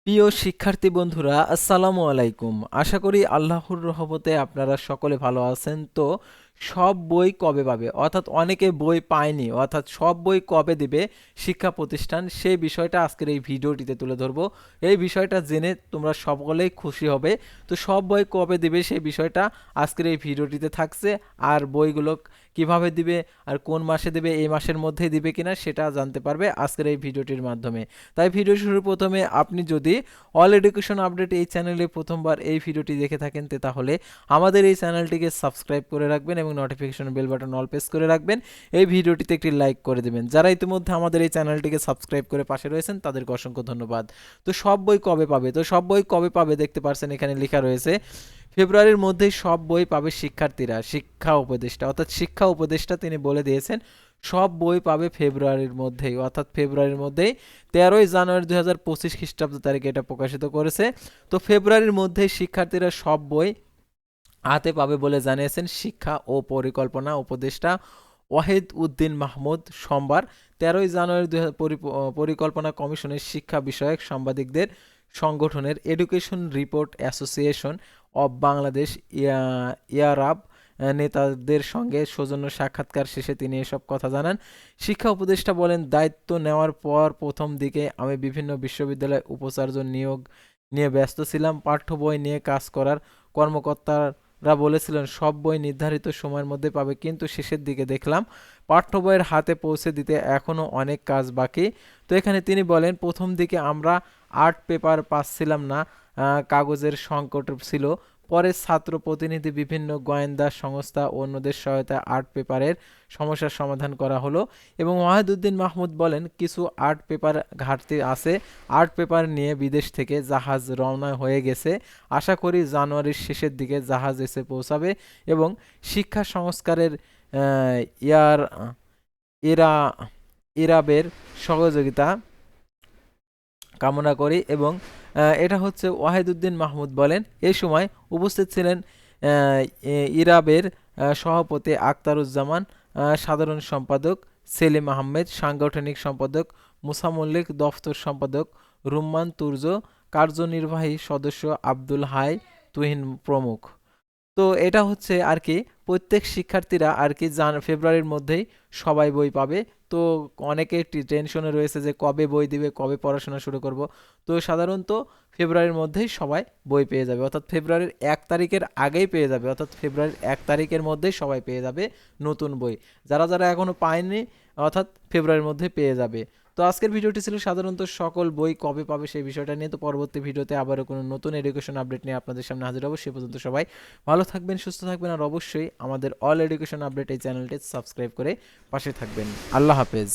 প্রিয় শিক্ষার্থী বন্ধুরা, আসসালামু আলাইকুম। আশা করি আল্লাহর রহমতে আপনারা সকলে ভালো আছেন। তো সব বই কবে পাবে, অর্থাৎ অনেকে বই পায়নি, অর্থাৎ সব বই কবে দিবে শিক্ষা প্রতিষ্ঠান, সেই বিষয়টা আজকের এই ভিডিওটিতে তুলে ধরবো। এই বিষয়টা জেনে তোমরা সকলেই খুশি হবে। তো সব বই কবে দিবে সেই বিষয়টা আজকের এই ভিডিওটিতে থাকছে। আর বইগুলো কিভাবে দিবে আর কোন মাসে দিবে, এই মাসের মধ্যেই দিবে কিনা সেটা জানতে পারবে আজকের এই ভিডিওটির মাধ্যমে। তাই ভিডিও শুরুর প্রথমে আপনি যদি অল এডুকেশন আপডেট এই চ্যানেলে প্রথমবার এই ভিডিওটি দেখে থাকেন তাহলে আমাদের এই চ্যানেলটিকে সাবস্ক্রাইব করে রাখবেন এবং notification bell button all press করে রাখবেন। এই ভিডিওটিতে একটি লাইক করে দেবেন। যারা ইতিমধ্যে আমাদের এই চ্যানেলটিকে সাবস্ক্রাইব করে পাশে রয়েছেন তাদেরকে অসংখ্য ধন্যবাদ। তো সব বই কবে পাবে, সব বই কবে পাবে দেখতে পারছেন এখানে লেখা রয়েছে ফেব্রুয়ারির মধ্যেই সব বই পাবে শিক্ষার্থীরা। শিক্ষা উপদেষ্টা অর্থাৎ শিক্ষা উপদেষ্টা তিনি বলে দিয়েছেন সব বই পাবে ফেব্রুয়ারির মধ্যেই, অর্থাৎ ফেব্রুয়ারির মধ্যেই 13ই জানুয়ারি 2025 খ্রিস্টাব্দ তারিখে এটা প্রকাশিত করেছে। তো ফেব্রুয়ারির মধ্যেই শিক্ষার্থীরা সব বই হাতে পাবে বলে জানিয়েছেন শিক্ষা ও পরিকল্পনা উপদেষ্টা ওয়াহিদ উদ্দিন মাহমুদ সোমবার 13ই জানুয়ারি পরিকল্পনা কমিশনের শিক্ষা বিষয়ক সাংবাদিকদের সংগঠনের education report association of Bangladesh ERAB নেতাদের সঙ্গে সৌজন্য সাক্ষাৎকার শেষে তিনি এসব কথা জানান। শিক্ষা উপদেষ্টা বলেন, দায়িত্ব নেওয়ার পর প্রথম দিকে আমি বিভিন্ন বিশ্ববিদ্যালয়ে উপাচার্য নিয়োগ নিয়ে ব্যস্ত ছিলাম। পাঠ্য বই নিয়ে কাজ করার কর্মকর্তারা বলেছিলেন সব বই নির্ধারিত সময়ের মধ্যে পাবে, কিন্তু শেষের দিকে দেখলাম পাঠ্য বইয়ের হাতে পৌঁছে দিতে এখনও অনেক কাজ বাকি। তো এখানে তিনি বলেন প্রথম দিকে আমরা আর্ট পেপার পাচ্ছিলাম না, কাগজের সংকট ছিল। পরে ছাত্র প্রতিনিধি, বিভিন্ন গোয়েন্দা সংস্থা ও অন্যদের সহায়তায় আর্ট পেপারের সমস্যার সমাধান করা হলো। এবং ওয়াহিদুদ্দিন মাহমুদ বলেন কিছু আর্ট পেপার ঘাটতি আছে। আর্ট পেপার নিয়ে বিদেশ থেকে জাহাজ রওনা হয়ে গেছে। আশা করি জানুয়ারির শেষের দিকে জাহাজ এসে পৌঁছাবে এবং শিক্ষা সংস্কারের ইয়ার এরা ইরাবের সহযোগিতা কামনা করি। এবং এটা হচ্ছে ওয়াহিদুদ্দিন মাহমুদ বলেন। এই সময় উপস্থিত ছিলেন ইরাবের সভাপতি আখতারুজ্জামান, সাধারণ সম্পাদক সেলিম আহমেদ, সাংগঠনিক সম্পাদক মুসা মল্লিক, দফতর সম্পাদক রুম্মান তুর্য, কার্যনির্বাহী সদস্য আব্দুল হাই তুহিন প্রমুখ। তো এটা হচ্ছে আর কি প্রত্যেক শিক্ষার্থীরা আর কি ফেব্রুয়ারির মধ্যেই সবাই বই পাবে। তো অনেকে টেনশনে রয়েছে যে কবে বই দিবে, কবে পড়াশোনা শুরু করব। তো সাধারণত ফেব্রুয়ারির মধ্যেই সবাই বই পেয়ে যাবে, অর্থাৎ ফেব্রুয়ারির 1 তারিখের আগেই পেয়ে যাবে, অর্থাৎ ফেব্রুয়ারির 1 তারিখের মধ্যেই সবাই পেয়ে যাবে নতুন বই। যারা যারা এখনও পায়নি অর্থাৎ ফেব্রুয়ারির মধ্যে পেয়ে যাবে। তো আজকের ভিডিওটি ছিল সাধারণত সকল বই কবে পাবে সেই বিষয়টা নিয়ে। তো পরবর্তী ভিডিওতে আবারও কোনো নতুন এডুকেশন আপডেট নিয়ে আপনাদের সামনে হাজির হবো। সে পর্যন্ত সবাই ভালো থাকবেন, সুস্থ থাকবেন, আর অবশ্যই আমাদের অল এডুকেশন আপডেট এই চ্যানেলটি সাবস্ক্রাইব করে পাশে থাকবেন। আল্লাহ হাফেজ।